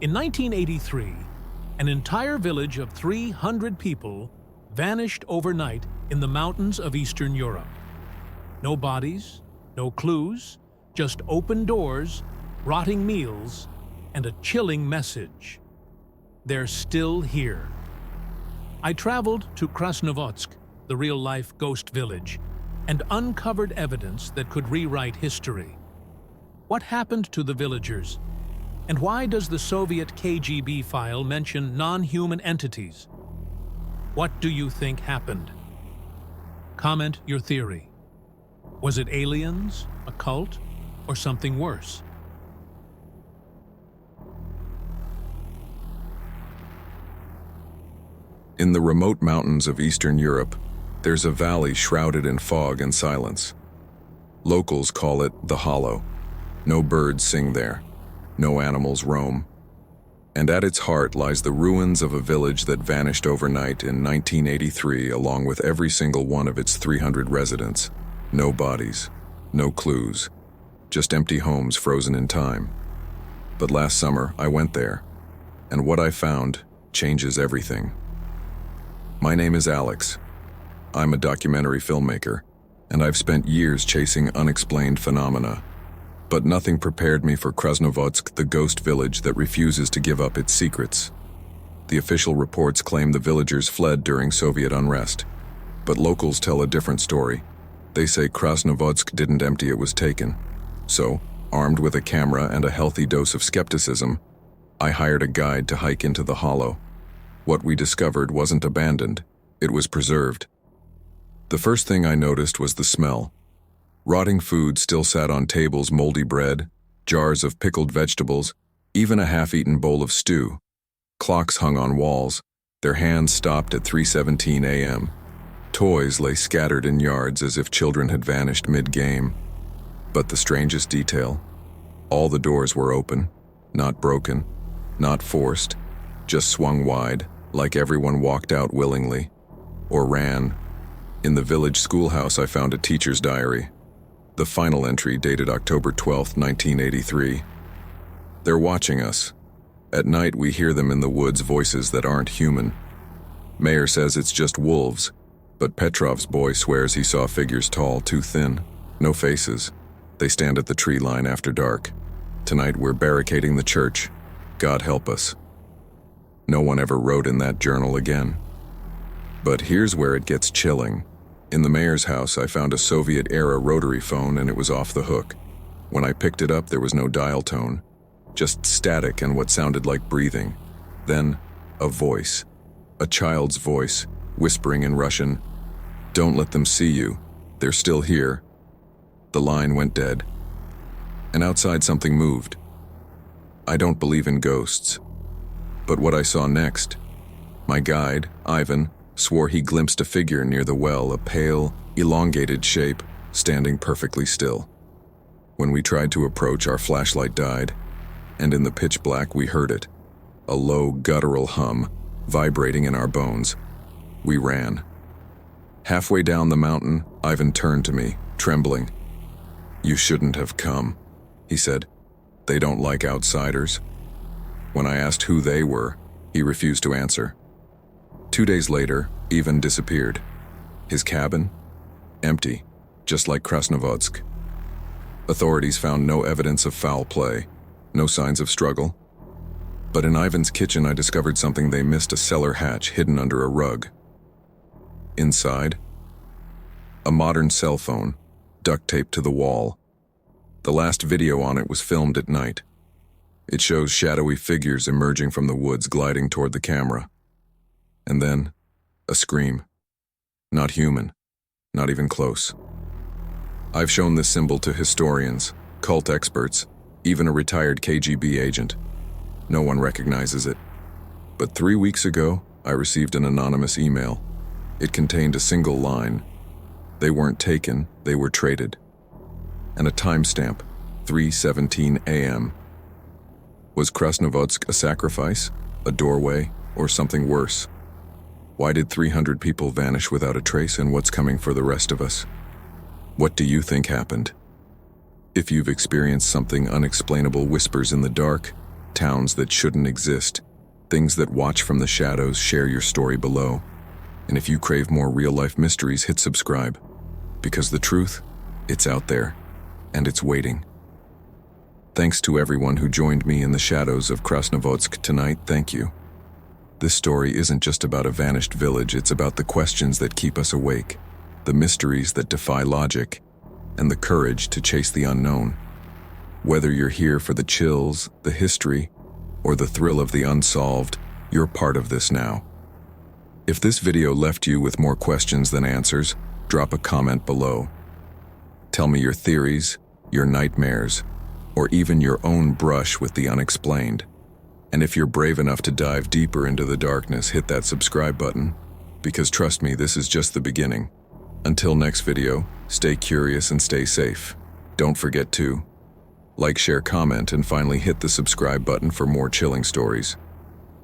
In 1983, an entire village of 300 people vanished overnight in the mountains of Eastern Europe. No bodies, no clues, just open doors, rotting meals, and a chilling message. They're still here. I traveled to Krasnovodsk, the real-life ghost village, and uncovered evidence that could rewrite history. What happened to the villagers? And why does the Soviet KGB file mention non-human entities? What do you think happened? Comment your theory. Was it aliens, a cult, or something worse? In the remote mountains of Eastern Europe, there's a valley shrouded in fog and silence. Locals call it the Hollow. No birds sing there. No animals roam. And at its heart lies the ruins of a village that vanished overnight in 1983 along with every single one of its 300 residents. No bodies, no clues, just empty homes frozen in time. But last summer I went there, and what I found changes everything. My name is Alex. I'm a documentary filmmaker, and I've spent years chasing unexplained phenomena. But nothing prepared me for Krasnovodsk, the ghost village that refuses to give up its secrets. The official reports claim the villagers fled during Soviet unrest, but locals tell a different story. They say Krasnovodsk didn't empty, it was taken. So, armed with a camera and a healthy dose of skepticism, I hired a guide to hike into the hollow. What we discovered wasn't abandoned, it was preserved. The first thing I noticed was the smell. Rotting food still sat on tables, moldy bread, jars of pickled vegetables, even a half-eaten bowl of stew. Clocks hung on walls, their hands stopped at 3:17 a.m. Toys lay scattered in yards as if children had vanished mid-game. But the strangest detail, all the doors were open, not broken, not forced, just swung wide, like everyone walked out willingly, or ran. In the village schoolhouse I found a teacher's diary. The final entry dated October 12, 1983. They're watching us. At night we hear them in the woods, voices that aren't human. Mayor says it's just wolves, but Petrov's boy swears he saw figures tall, too thin, no faces. They stand at the tree line after dark. Tonight we're barricading the church. God help us. No one ever wrote in that journal again. But here's where it gets chilling. In the mayor's house, I found a Soviet-era rotary phone and it was off the hook. When I picked it up, there was no dial tone, just static and what sounded like breathing. Then, a voice. A child's voice, whispering in Russian, "Don't let them see you. They're still here." The line went dead. And outside something moved. I don't believe in ghosts. But what I saw next, my guide, Ivan, swore he glimpsed a figure near the well, a pale, elongated shape, standing perfectly still. When we tried to approach, our flashlight died, and in the pitch black we heard it, a low, guttural hum, vibrating in our bones. We ran. Halfway down the mountain, Ivan turned to me, trembling. "You shouldn't have come," he said. "They don't like outsiders." When I asked who they were, he refused to answer. 2 days later, Ivan disappeared. His cabin? Empty, just like Krasnovodsk. Authorities found no evidence of foul play, no signs of struggle. But in Ivan's kitchen I discovered something they missed, a cellar hatch hidden under a rug. Inside, a modern cell phone, duct taped to the wall. The last video on it was filmed at night. It shows shadowy figures emerging from the woods, gliding toward the camera. And then, a scream. Not human, not even close. I've shown this symbol to historians, cult experts, even a retired KGB agent. No one recognizes it. But 3 weeks ago, I received an anonymous email. It contained a single line. They weren't taken, they were traded. And a timestamp, 3:17 a.m. Was Krasnovodsk a sacrifice, a doorway, or something worse? Why did 300 people vanish without a trace, and what's coming for the rest of us? What do you think happened? If you've experienced something unexplainable, whispers in the dark, towns that shouldn't exist, things that watch from the shadows. Share your story below. And if you crave more real-life mysteries, hit subscribe. Because the truth, it's out there, and it's waiting. Thanks to everyone who joined me in the shadows of Krasnovodsk tonight. Thank you. This story isn't just about a vanished village, it's about the questions that keep us awake, the mysteries that defy logic, and the courage to chase the unknown. Whether you're here for the chills, the history, or the thrill of the unsolved, you're part of this now. If this video left you with more questions than answers, drop a comment below. Tell me your theories, your nightmares, or even your own brush with the unexplained. And if you're brave enough to dive deeper into the darkness, hit that subscribe button, because trust me, this is just the beginning. Until next video, stay curious and stay safe. Don't forget to like, share, comment, and finally hit the subscribe button for more chilling stories.